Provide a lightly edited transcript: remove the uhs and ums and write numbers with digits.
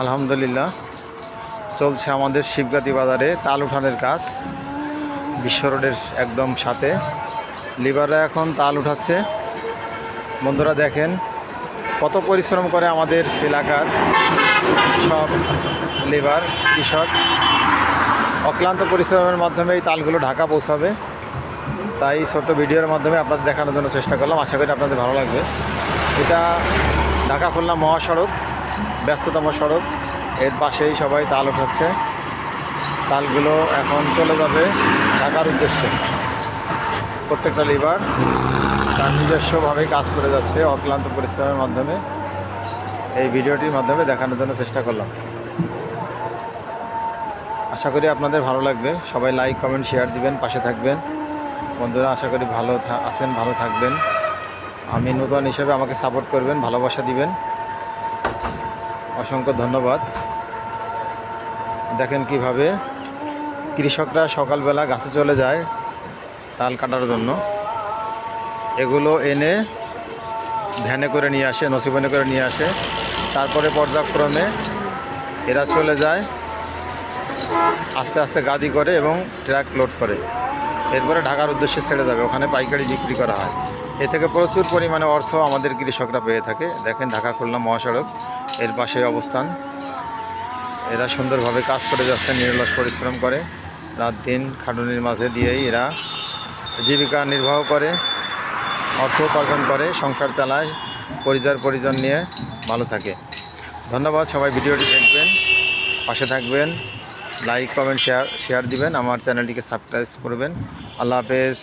আলহামদুলিল্লাহ চলছে আমাদের শিবগাতি বাজারে তাল উঠানের কাজ। বিশ্ব রোডের একদম সাথে লিবাররা এখন তাল উঠাচ্ছে। বন্ধুরা দেখেন কত পরিশ্রম করে আমাদের এলাকার সব লেবার কৃষক, অক্লান্ত পরিশ্রমের মাধ্যমে এই তালগুলো ঢাকা পৌঁছাবে। তাই ছোট্ট ভিডিওর মাধ্যমে আপনাদের দেখানোর জন্য চেষ্টা করলাম, আশা করি আপনাদের ভালো লাগবে। এটা ঢাকা খুলনা মহাসড়ক, ব্যস্ততম সড়ক, এর পাশেই সবাই তাল উঠাচ্ছে। তালগুলো এখন চলে যাবে ঢাকার উদ্দেশ্যে। প্রত্যেকটা লিভার তার নিজস্বভাবে কাজ করে যাচ্ছে অক্লান্ত পরিশ্রমের মাধ্যমে। এই ভিডিওটির মাধ্যমে দেখানোর জন্য চেষ্টা করলাম, আশা করি আপনাদের ভালো লাগবে। সবাই লাইক কমেন্ট শেয়ার দিবেন, পাশে থাকবেন। বন্ধুরা আশা করি ভালো আছেন, ভালো থাকবেন। আমি নতুন হিসেবে আমাকে সাপোর্ট করবেন, ভালোবাসা দিবেন। অসংখ্য ধন্যবাদ। দেখেন কিভাবে কৃষকরা সকালবেলা গাছে চলে যায় তাল কাটার জন্য। এগুলো এনে ভ্যানে করে নিয়ে আসে, নসিবনে করে নিয়ে আসে। তারপরে পর্যায়ক্রমে এরা চলে যায় আস্তে আস্তে গাদি করে এবং ট্রাক লোড করে। এরপরে ঢাকার উদ্দেশ্যে ছেড়ে যাবে, ওখানে পাইকারি বিক্রি করা হয়। এ থেকে প্রচুর পরিমাণে অর্থ আমাদের কৃষকরা পেয়ে থাকে। দেখেন ঢাকা খুলনা মহাসড়ক, এর পাশে অবস্থান। এরা সুন্দরভাবে কাজ করে যাচ্ছে, নিরলস পরিশ্রম করে, রাত দিন খাটুনির মাঝে দিয়েই এরা জীবিকা নির্বাহ করে, অর্থ উপার্জন করে, সংসার চালায়, পরিজন নিয়ে ভালো থাকে। ধন্যবাদ। সবাই ভিডিওটি দেখবেন, পাশে থাকবেন, লাইক কমেন্ট শেয়ার দিবেন, আমার চ্যানেলটিকে সাবস্ক্রাইব করবেন। আল্লাহ হাফেজ।